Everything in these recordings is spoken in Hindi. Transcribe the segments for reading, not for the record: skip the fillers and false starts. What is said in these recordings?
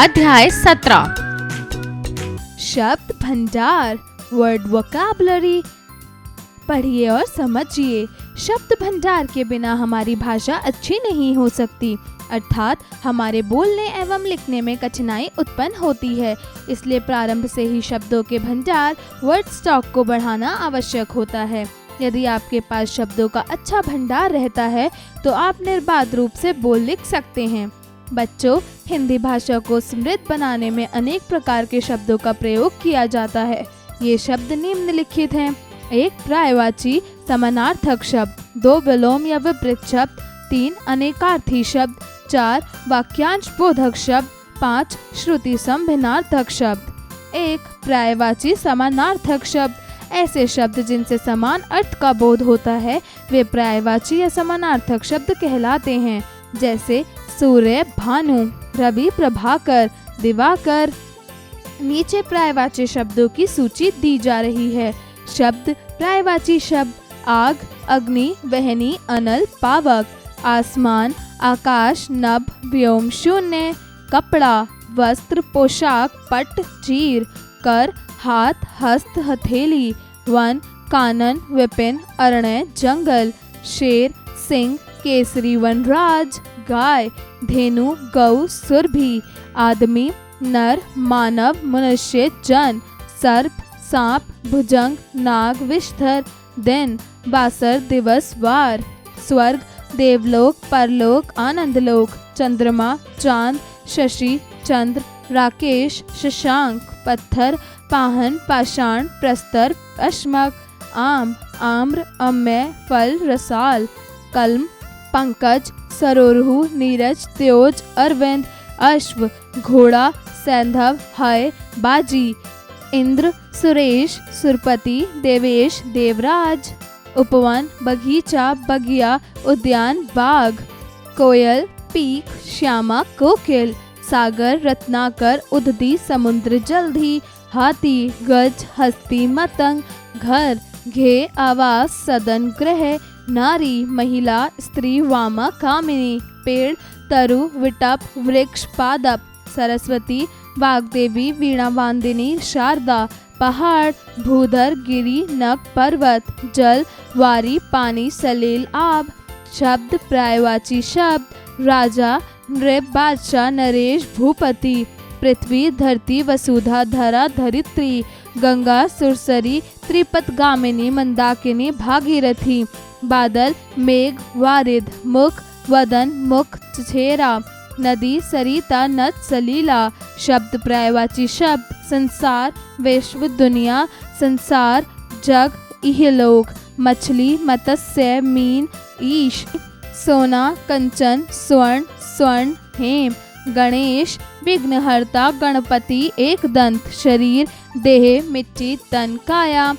अध्याय 17 शब्द भंडार, वर्ड वोकैबुलरी। पढ़िए और समझिए। शब्द भंडार के बिना हमारी भाषा अच्छी नहीं हो सकती, अर्थात हमारे बोलने एवं लिखने में कठिनाई उत्पन्न होती है। इसलिए प्रारंभ से ही शब्दों के भंडार, वर्ड स्टॉक को बढ़ाना आवश्यक होता है। यदि आपके पास शब्दों का अच्छा भंडार रहता है तो आप निर्बाध रूप से बोल लिख सकते हैं। बच्चों, हिंदी भाषा को समृद्ध बनाने में अनेक प्रकार के शब्दों का प्रयोग किया जाता है। ये शब्द निम्नलिखित हैं: 1 पर्यायवाची समानार्थक शब्द, 2 विलोम या विपरीत शब्द, 3 अनेकार्थी शब्द, 4 वाक्यांश बोधक शब्द, 5 श्रुति संभिन्नार्थक शब्द। 1 पर्यायवाची समानार्थक शब्द। ऐसे शब्द जिनसे समान अर्थ का बोध होता है वे पर्यायवाची या समानार्थक शब्द कहलाते हैं, जैसे सूर्य भानु, रवि प्रभाकर, दिवाकर। नीचे पर्यायवाची शब्दों की सूची दी जा रही है। शब्द पर्यायवाची शब्द: आग, अग्नि, वहनी, अनल, पावक। आसमान, आकाश, नभ, व्योम, शून्य। कपड़ा, वस्त्र, पोशाक, पट, चीर। कर, हाथ, हस्त, हथेली। वन, कानन, विपिन, अरण्य, जंगल। शेर, सिंह, केसरी, वनराज। गाय, धेनु, गौ, सुरभि। आदमी, नर, मानव, मनुष्य, जन। सर्प, सांप, भुजंग, नाग, विषधर। दिन, बासर, दिवस, वार। स्वर्ग, देवलोक, परलोक, आनंदलोक। चंद्रमा, चांद, शशि, चंद्र, राकेश, शशांक। पत्थर, पाहन, पाषाण, प्रस्तर, अश्मक। आम, आम्र, अम्य, फल, रसाल। कलम, पंकज, सरोरुह, नीरज, त्योज, अरविंद। अश्व, घोड़ा, सैंधव, हय, बाजी। इंद्र, सुरेश, सुरपति, देवेश, देवराज। उपवन, बगीचा, बगिया, उद्यान, बाग। कोयल, पीक, श्यामा, कोकिल। सागर, रत्नाकर, उदधी, समुद्र, जलधि। हाथी, गज, हस्ती, मतंग। घर, घे, आवास, सदन, गृह। नारी, महिला, स्त्री, वामा, कामिनी। पेड़, तरु, विटप, वृक्ष, पादप। सरस्वती, वाग्देवी, वीणा वादिनी, शारदा। पहाड़, भूधर, गिरी, नभ, पर्वत। जल, वारी, पानी, सलील, आब। शब्द पर्यायवाची शब्द: राजा, नृप, बादशाह, नरेश, भूपति। पृथ्वी, धरती, वसुधा, धरा, धरित्री। गंगा, सुरसरी, त्रिपतगामिनी, मंदाकिनी, भागीरथी। बादल, मेघ, वारिद। मुख, वदन, मुख, चेहरा। नदी, सरिता, नद, सलीला। शब्द पर्यायवाची शब्द: संसार, विश्व, दुनिया। संसार, जग, इहलोक। मछली, मत्स्य, मीन, ईश। सोना, कंचन, स्वर्ण, स्वर्ण, हेम। गणेश, विघ्नहर्ता, गणपति, एकदंत। शरीर, देह, मिट्टी, तन, काया।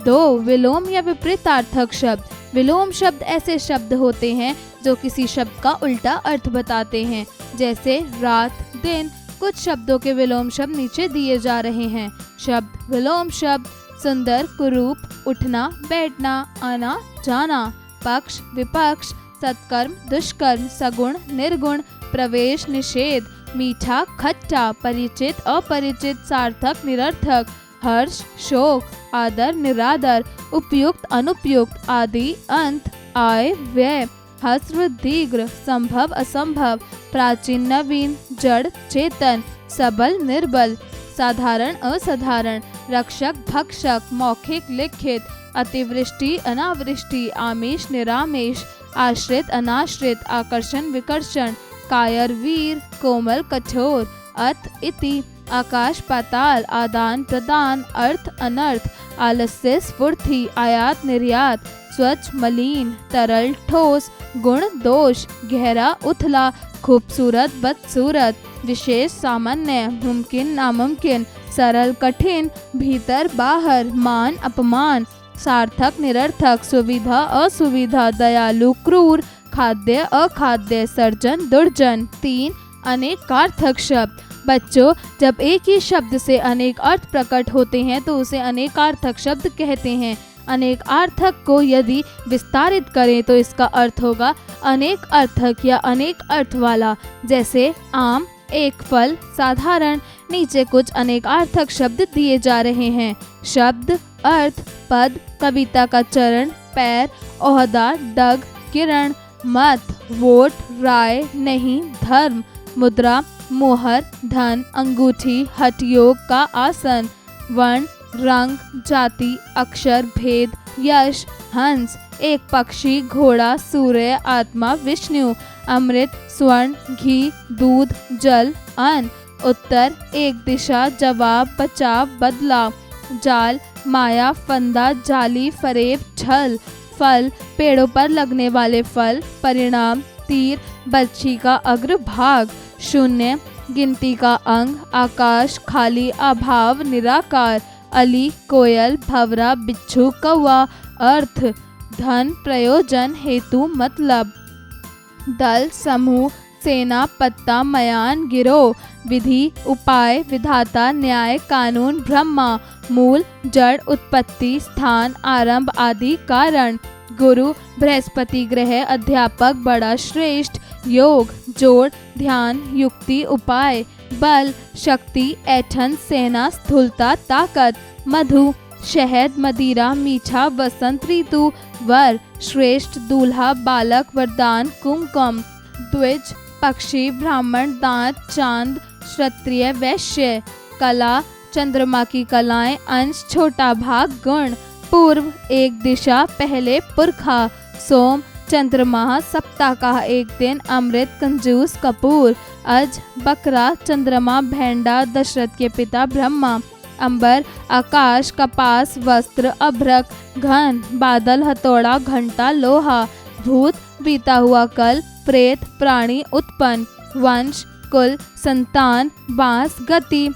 2 विलोम या विपरीतार्थक शब्द। विलोम शब्द ऐसे शब्द होते हैं जो किसी शब्द का उल्टा अर्थ बताते हैं, जैसे रात, दिन। कुछ शब्दों के विलोम शब्द नीचे दिए जा रहे हैं। शब्द विलोम शब्द: सुंदर, कुरूप, उठना, बैठना, आना, जाना। पक्ष, विपक्ष, सत्कर्म, दुष्कर्म, सगुण, निर्गुण। प्रवेश, निषेध। मीठा, खट्टा। परिचित, अपरिचित, सार्थक, निरर्थक। हर्ष, शोक। आदर, निरादर। उपयुक्त, अनुपयुक्त। आदि, अंत। आय, व्यय। ह्रस्व, दीर्घ। संभव, असंभव। प्राचीन, नवीन। जड़, चेतन। सबल, निर्बल। साधारण, असाधारण। रक्षक, भक्षक। मौखिक, लिखित। अतिवृष्टि, अनावृष्टि। आमिष, निरामिष। आश्रित, अनाश्रित। आकर्षण, विकर्षण। कायर, वीर। कोमल, कठोर। अत, इति। आकाश, पाताल। आदान प्रदान। अर्थ, अनर्थ। आलस्य, स्फूर्ति। आयात, निर्यात। स्वच्छ, मलिन। तरल, ठोस। गुण, दोष। गहरा, उथला। खूबसूरत, बदसूरत। विशेष, सामान्य। मुमकिन, नामुमकिन। सरल, कठिन। भीतर, बाहर। मान, अपमान। सार्थक, निरर्थक। सुविधा, असुविधा। दयालु, क्रूर। खाद्य, अखाद्य। सर्जन, दुर्जन। 3 अनेकार्थक शब्द। बच्चों, जब एक ही शब्द से अनेक अर्थ प्रकट होते हैं तो उसे अनेकार्थक शब्द कहते हैं। अनेकार्थक को यदि विस्तारित करें तो इसका अर्थ होगा अनेक अर्थक या अनेक अर्थ वाला, जैसे आम, एक फल साधारण। नीचे कुछ अनेकार्थक शब्द दिए जा रहे हैं। शब्द, अर्थ, पद, कविता का चरण, पैर, ओहदा, डग, किरण, मत, वोट, राय, नहीं, धर्म, मुद्रा, मोहर, धन, अंगूठी, हठयोग का आसन, वर्ण, रंग, जाति, अक्षर, भेद, यश, हंस, एक पक्षी, घोड़ा, सूर्य, आत्मा, विष्णु, अमृत, स्वर्ण, घी, दूध, जल, अन्न, उत्तर, एक दिशा, जवाब, बचाव, बदलाव, जाल, माया, फंदा, जाली, फरेब, छल, फल, पेड़ों पर लगने वाले फल, परिणाम, तीर, बच्ची का अग्र भाग, शून्य, गिनती का अंग, आकाश, खाली, अभाव, निराकार, अली, कोयल, भंवरा, बिच्छू, कौवा, अर्थ, धन, प्रयोजन, हेतु, मतलब, दल, समूह, सेना, पत्ता, मयान, गिरोह, विधि, उपाय, विधाता, न्याय, कानून, ब्रह्मा, मूल, जड़, उत्पत्ति, स्थान, आरंभ, आदि, कारण, गुरु, बृहस्पति ग्रह, अध्यापक, बड़ा, श्रेष्ठ, योग, जोड़, ध्यान, युक्ति, उपाय, बल, शक्ति, ऐठन, सेना, स्थूलता, ताकत, मधु, शहद, मदिरा, मीठा, वसंत ऋतु, वर, श्रेष्ठ, दूल्हा, बालक, वरदान, कुमकुम, द्विज, पक्षी, ब्राह्मण, दांत, चांद, क्षत्रिय, वैश्य, कला, चंद्रमा की कलाएं, अंश, छोटा भाग, गुण, पूर्व, एक दिशा, पहले, पुरखा, सोम, चंद्रमा, सप्ताह का एक दिन, अमृत, कंजूस, कपूर, अज, बकरा, चंद्रमा, भेंडा, दशरथ के पिता ब्रह्मा, अंबर, आकाश, कपास, वस्त्र, अभ्रक, घन, बादल, हथौड़ा, घंटा, लोहा, भूत, बीता हुआ कल, प्रेत, प्राणी, उत्पन्न, वंश, कुल, संतान, बांस, गति।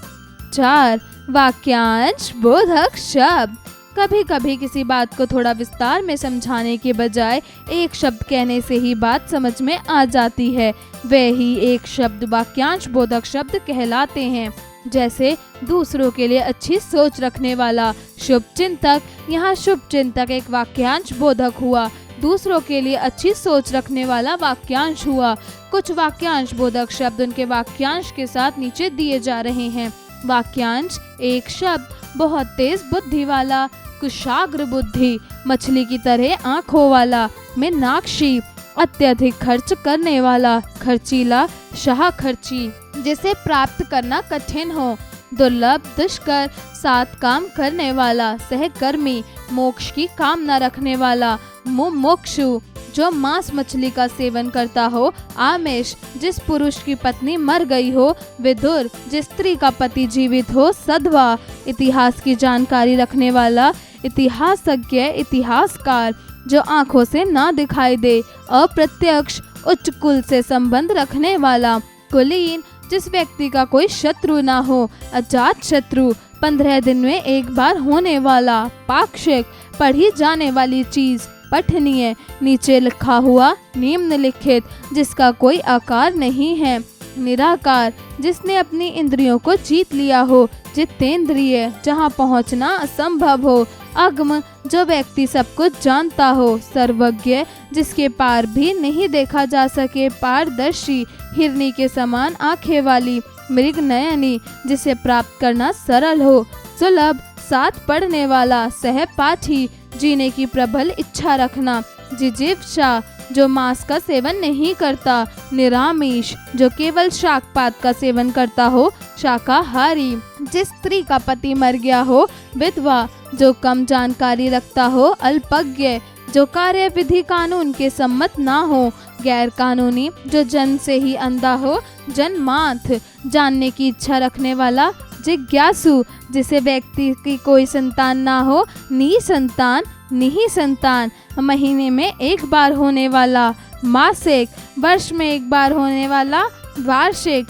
4. वाक्यांश बोधक शब्द। कभी कभी किसी बात को थोड़ा विस्तार में समझाने के बजाय एक शब्द कहने से ही बात समझ में आ जाती है। वे ही एक शब्द वाक्यांश बोधक शब्द कहलाते हैं। जैसे दूसरों के लिए अच्छी सोच रखने वाला, शुभ चिंतक। यहाँ शुभ चिंतक एक वाक्यांश बोधक हुआ। दूसरों के लिए अच्छी सोच रखने वाला वाक्यांश हुआ। कुछ वाक्यांश बोधक शब्द उनके वाक्यांश के साथ नीचे दिए जा रहे हैं। वाक्यांश एक शब्द, बहुत तेज बुद्धि वाला, कुशाग्र बुद्धि, मछली की तरह आंखों वाला, मीनाक्षी, अत्यधिक खर्च करने वाला, खर्चीला, शाह खर्ची, जिसे प्राप्त करना कठिन हो, दुर्लभ, दुष्कर, साथ काम करने वाला, सहकर्मी, मोक्ष की कामना रखने वाला, मुमुक्षु, जो मांस मछली का सेवन करता हो, आमिष, जिस पुरुष की पत्नी मर गई हो, विदुर, जिस स्त्री का पति जीवित हो, सधवा, इतिहास की जानकारी रखने वाला, इतिहासज्ञ, इतिहासकार, जो आंखों से ना दिखाई दे, अप्रत्यक्ष, उच्च कुल से संबंध रखने वाला, कुलीन, जिस व्यक्ति का कोई शत्रु ना हो, अजात शत्रु, 15 दिन में एक बार होने वाला, पाक्षिक, पढ़ी जाने वाली चीज, पठनीय, नीचे लिखा हुआ, निम्नलिखित, जिसका कोई आकार नहीं है, निराकार, जिसने अपनी इंद्रियों को जीत लिया हो, जितेंद्रिय, जहाँ पहुँचना असंभव हो, अग्म, जो व्यक्ति सब कुछ जानता हो, सर्वज्ञ, जिसके पार भी नहीं देखा जा सके, पारदर्शी, हिरनी के समान आंखें वाली, मृग नयनी, जिसे प्राप्त करना सरल हो, सुलभ, साथ पढ़ने वाला, सहपाठी, जीने की प्रबल इच्छा रखना, जिजीविषा, जो मांस का सेवन नहीं करता, निरामिष, जो केवल शाक पात का सेवन करता हो, शाकाहारी, जिस स्त्री का पति मर गया हो, विधवा, जो कम जानकारी रखता हो, अल्पज्ञ, जो कार्य विधि कानून के सम्मत ना हो, गैर कानूनी, जो जन्म से ही अंधा हो, जन्मांध, जानने की इच्छा रखने वाला, जिज्ञासु, जिसे व्यक्ति की कोई संतान ना हो, निसंतान, निहि संतान, महीने में एक बार होने वाला, मासिक, वर्ष में एक बार होने वाला, वार्षिक,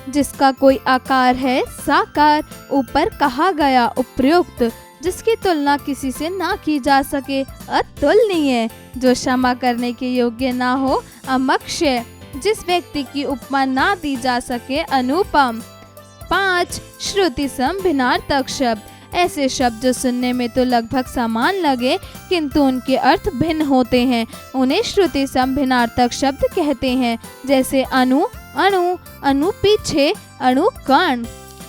जिसका कोई आकार है, साकार, ऊपर कहा गया, उपयुक्त, जिसकी तुलना किसी से ना की जा सके, अतुलनीय, जो क्षमा करने के योग्य ना हो, अमक्ष्य, जिस व्यक्ति की उपमा ना दी जा सके, अनुपम। 5. श्रुति सम भिन्नार्थक शब्द। ऐसे शब्द जो सुनने में तो लगभग समान लगे किंतु उनके अर्थ भिन्न होते हैं, उन्हें श्रुति सम भिन्नार्थक शब्द कहते हैं। जैसे अनु, अणु, अणु पीछे, अणु कण।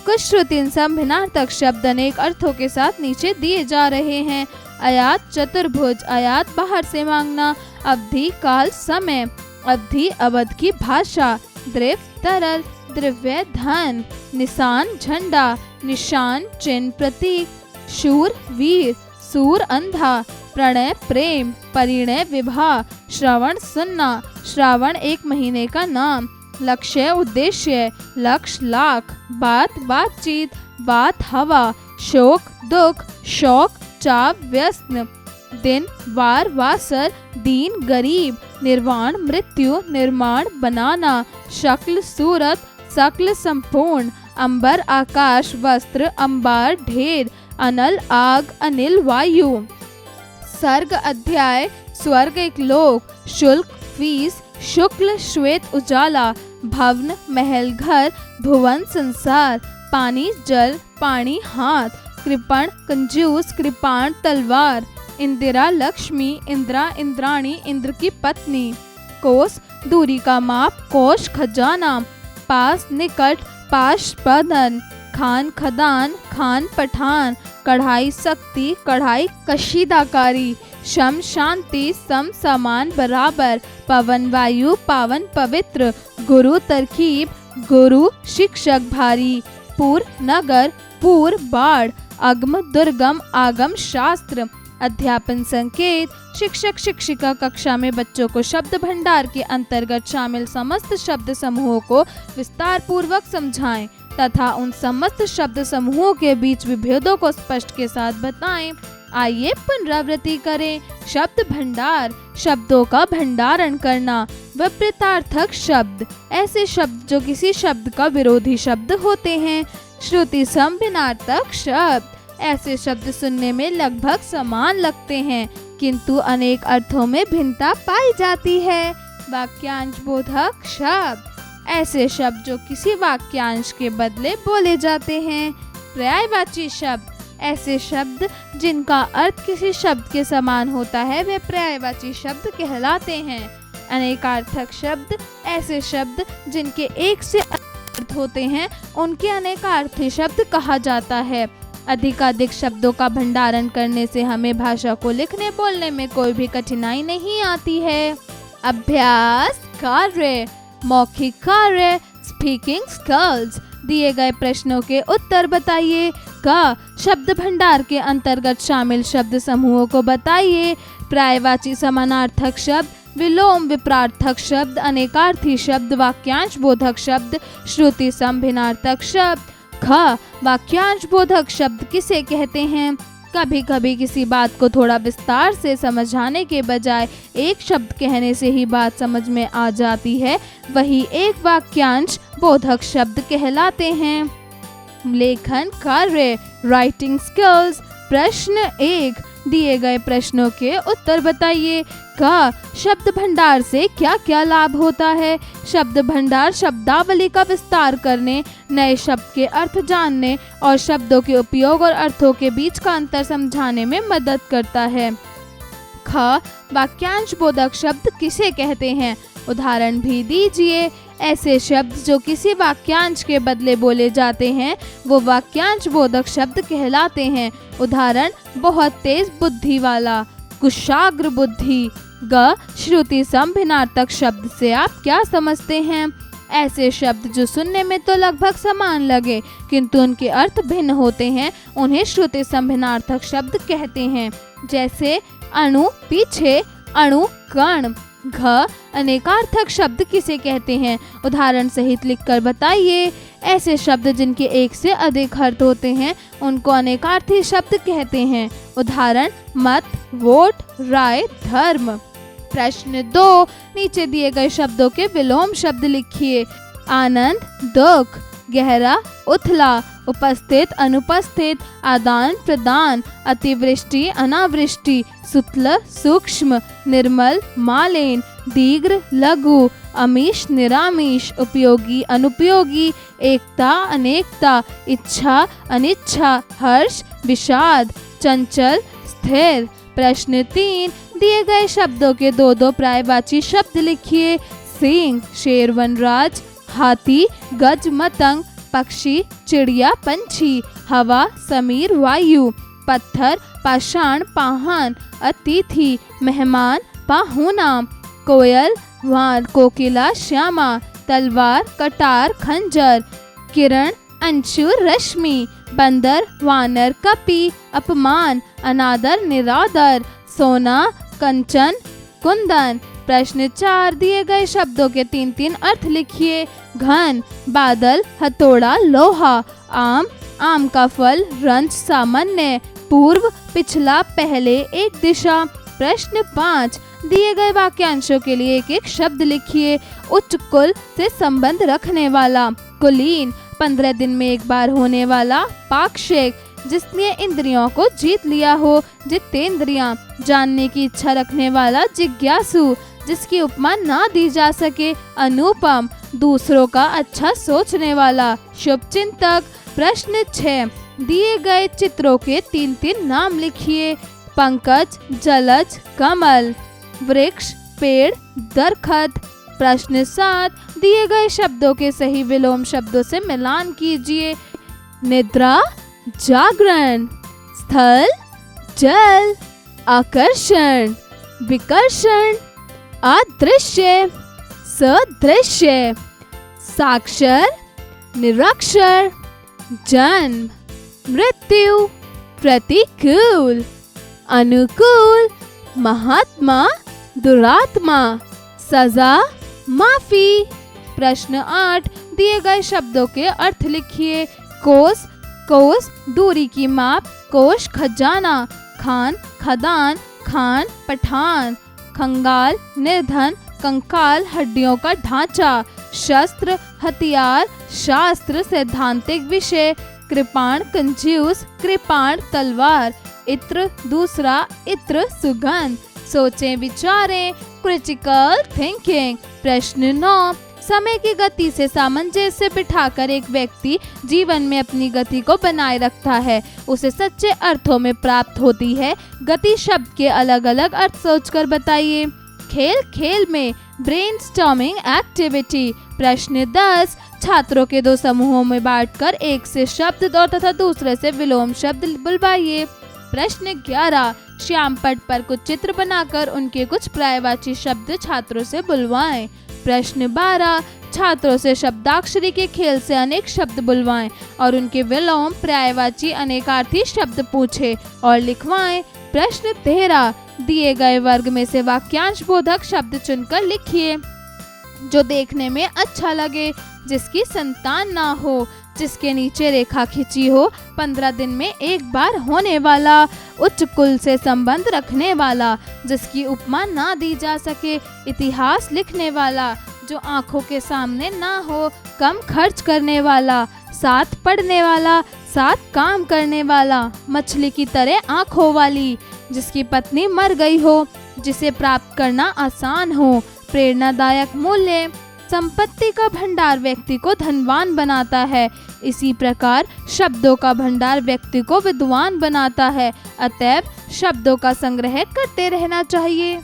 कुछ श्रुति संभिन्नार्थक शब्द अनेक अर्थों के साथ नीचे दिए जा रहे हैं। आयात चतुर्भुज, आयात बाहर से मांगना, अवधि काल समय, अवधि अवध की भाषा, द्रव्य तरल, द्रव्य धन, निशान झंडा, निशान चिन्ह प्रतीक, शूर वीर, सूर अंधा, प्रणय प्रेम, परिणय विवाह, श्रवण सुनना, श्रावण एक महीने का नाम, लक्ष्य उद्देश्य, लक्ष्य लाख, बात बातचीत, बात हवा, शोक दुख, शौक चाव व्यस्त, दिन वार वासर, दीन गरीब, निर्वाण मृत्यु, निर्माण बनाना, शक्ल सूरत, सकल संपूर्ण, अंबर आकाश, वस्त्र अंबार ढेर, अनल आग, अनिल वायु, सर्ग अध्याय, स्वर्ग एक लोक, शुल्क फीस, शुक्ल श्वेत उजाला, भवन महल घर, भुवन संसार, पानी जल, पानी हाथ, कृपण कंजूस, कृपाण तलवार, इंदिरा लक्ष्मी, इंद्रा इंद्राणी, इंद्र की पत्नी, कोस दूरी का माप, कोश खजाना, पास निकट, पाश पदन, खान खदान, खान पठान, कढ़ाई शक्ति, कढ़ाई कशीदाकारी, शम शांति, सम समान बराबर, पवन वायु, पावन पवित्र, गुरु तरकीब, गुरु शिक्षक भारी, पूर नगर, पूर बाढ़, अगम दुर्गम, आगम शास्त्र, अध्यापन संकेत, शिक्षक शिक्षिका कक्षा में बच्चों को शब्द भंडार के अंतर्गत शामिल समस्त शब्द समूहों को विस्तार पूर्वक समझाएं तथा उन समस्त शब्द समूहों के बीच विभेदों को स्पष्ट के साथ बताएं। आइए पुनरावृत्ति करें। शब्द भंडार, शब्दों का भंडारण करना। विपरीतार्थक शब्द, ऐसे शब्द जो किसी शब्द का विरोधी शब्द होते हैं। श्रुति संभिन्नार्थक शब्द, ऐसे शब्द सुनने में लगभग समान लगते हैं किंतु अनेक अर्थों में भिन्नता पाई जाती है। वाक्यांश बोधक शब्द, ऐसे शब्द जो किसी वाक्यांश के बदले बोले जाते हैं। पर्यायवाची शब्द, ऐसे शब्द जिनका अर्थ किसी शब्द के समान होता है वे पर्यायवाची शब्द कहलाते हैं। अनेकार्थक शब्द, ऐसे शब्द जिनके एक से अर्थ होते हैं उनके अनेकार्थी शब्द कहा जाता है। अधिकाधिक शब्दों का भंडारण करने से हमें भाषा को लिखने बोलने में कोई भी कठिनाई नहीं आती है। अभ्यास कार्य, मौखिक कार्य, स्पीकिंग स्किल्स। दिए गए प्रश्नों के उत्तर बताइए। क, शब्द भंडार के अंतर्गत शामिल शब्द समूहों को बताइए। पर्यायवाची समानार्थक शब्द, विलोम विपरार्थक शब्द, अनेकार्थी शब्द, वाक्यांश बोधक शब्द, श्रुति संभिन्नार्थक शब्द। ख, वाक्यांश बोधक शब्द किसे कहते हैं? कभी कभी किसी बात को थोड़ा विस्तार से समझाने के बजाय एक शब्द कहने से ही बात समझ में आ जाती है, वही एक वाक्यांश बोधक शब्द कहलाते हैं। लेखन कार्य, राइटिंग स्किल्स। प्रश्न 1, दिए गए प्रश्नों के उत्तर बताइए। क, शब्द भंडार से क्या क्या लाभ होता है? शब्द भंडार शब्दावली का विस्तार करने, नए शब्द के अर्थ जानने और शब्दों के उपयोग और अर्थों के बीच का अंतर समझाने में मदद करता है। ख, वाक्यांश बोधक शब्द किसे कहते हैं? उदाहरण भी दीजिए। ऐसे शब्द जो किसी वाक्यांश के बदले बोले जाते हैं वो वाक्यांश बोधक शब्द कहलाते हैं। उदाहरण, बहुत तेज बुद्धि वाला, कुशाग्र बुद्धि। ग, श्रुति संभिन्नार्थक शब्द से आप क्या समझते हैं? ऐसे शब्द जो सुनने में तो लगभग समान लगे किंतु उनके अर्थ भिन्न होते हैं उन्हें श्रुति संभिन्नार्थक शब्द कहते हैं। जैसे अणु पीछे, अणु कण। घ, अनेकार्थक शब्द किसे कहते हैं? उदाहरण सहित लिखकर बताइए। ऐसे शब्द जिनके एक से अधिक अर्थ होते हैं उनको अनेकार्थी शब्द कहते हैं। उदाहरण, मत, वोट, राय, धर्म। प्रश्न 2, नीचे दिए गए शब्दों के विलोम शब्द लिखिए। आनंद, दुख, गहरा, उथला, उपस्थित, अनुपस्थित, आदान प्रदान, अतिवृष्टि, अनावृष्टि, सूक्ष्म, सूक्ष्म, निर्मल, मालिन, दीर्घ, लघु, अमीश, निरामीश, उपयोगी, अनुपयोगी, एकता, अनेकता, इच्छा, अनिच्छा, हर्ष, विषाद, चंचल, स्थिर। प्रश्न 3, दिए गए शब्दों के 2-2 पर्यायवाची शब्द लिखिए। सिंह, शेर, वनराज, हाथी, गज, मतंग, पक्षी, चिड़िया, पंछी, हवा, समीर, वायु, पत्थर, पाषाण, पाहन, अतिथि, मेहमान, पाहुना, कोयल, वान, कोकिला, श्यामा, तलवार, कटार, खंजर, किरण, अंशुर, रश्मि, बंदर, वानर, कपि, अपमान, अनादर, निरादर, सोना, कंचन, कुंदन। प्रश्न 4, दिए गए शब्दों के 3-3 अर्थ लिखिए। घन, बादल, हथौड़ा, लोहा, आम, आम का फल, रंज, सामान्य, पूर्व, पिछला, पहले, एक दिशा। प्रश्न 5, दिए गए वाक्यांशों के लिए एक एक शब्द लिखिए। उच्च कुल से संबंध रखने वाला, कुलीन, 15 दिन में एक बार होने वाला, पाक्षिक, जिसने इंद्रियों को जीत लिया हो, जितेंद्रियां, जानने की इच्छा रखने वाला, जिज्ञासु, जिसकी उपमा ना दी जा सके, अनुपम, दूसरों का अच्छा सोचने वाला, शुभचिंतक। प्रश्न 6, दिए गए चित्रों के 3-3 नाम लिखिए। पंकज, जलज, कमल, वृक्ष, पेड़, दरखत। प्रश्न 7, दिए गए शब्दों के सही विलोम शब्दों से मिलान कीजिए। निद्रा, जागरण, स्थल, जल, आकर्षण, विकर्षण, अदृश्य, सदृश्य, साक्षर, निरक्षर, जन्म, मृत्यु, प्रतिकूल, अनुकूल, महात्मा, दुरात्मा, सजा, माफी। प्रश्न 8, दिए गए शब्दों के अर्थ लिखिए। कोस, कोस, दूरी की माप, कोश, खजाना, खान, खदान, खान, पठान, खंगाल, निर्धन, कंकाल, हड्डियों का ढांचा, शस्त्र, हथियार, शास्त्र, सैद्धांतिक विषय, कृपाण, कंजूस, कृपाण, तलवार, इत्र, दूसरा, इत्र, सुगंध। सोचें विचारें, क्रिटिकल थिंकिंग। प्रश्न 9, समय की गति से सामंजस्य बिठाकर एक व्यक्ति जीवन में अपनी गति को बनाए रखता है, उसे सच्चे अर्थों में प्राप्त होती है। गति शब्द के अलग अलग अर्थ सोचकर बताइए। खेल, खेल में, ब्रेनस्टॉर्मिंग एक्टिविटी। प्रश्न 10, छात्रों के 2 समूहों में बांटकर एक से शब्द और तथा दूसरे से विलोम शब्द बुलवाइए। प्रश्न 11, श्याम पट पर कुछ चित्र बनाकर उनके कुछ पर्यायवाची शब्द छात्रों से बुलवाएं। प्रश्न 12, छात्रों से शब्दाक्षरी के खेल से अनेक शब्द बुलवाएं और उनके विलोम, पर्यायवाची, अनेकार्थी शब्द पूछें और लिखवाएं। प्रश्न 13, दिए गए वर्ग में से वाक्यांश बोधक शब्द चुनकर लिखिए। जो देखने में अच्छा लगे, जिसकी संतान ना हो, जिसके नीचे रेखा खिंची हो, 15 दिन में एक बार होने वाला, उच्च कुल से संबंध रखने वाला, जिसकी उपमा ना दी जा सके, इतिहास लिखने वाला, जो आंखों के सामने ना हो, कम खर्च करने वाला, साथ पढ़ने वाला, साथ काम करने वाला, मछली की तरह आंखों वाली, जिसकी पत्नी मर गई हो, जिसे प्राप्त करना आसान हो, प्रेरणादायक मूल्य। संपत्ति का भंडार व्यक्ति को धनवान बनाता है, इसी प्रकार शब्दों का भंडार व्यक्ति को विद्वान बनाता है। अतएव शब्दों का संग्रह करते रहना चाहिए।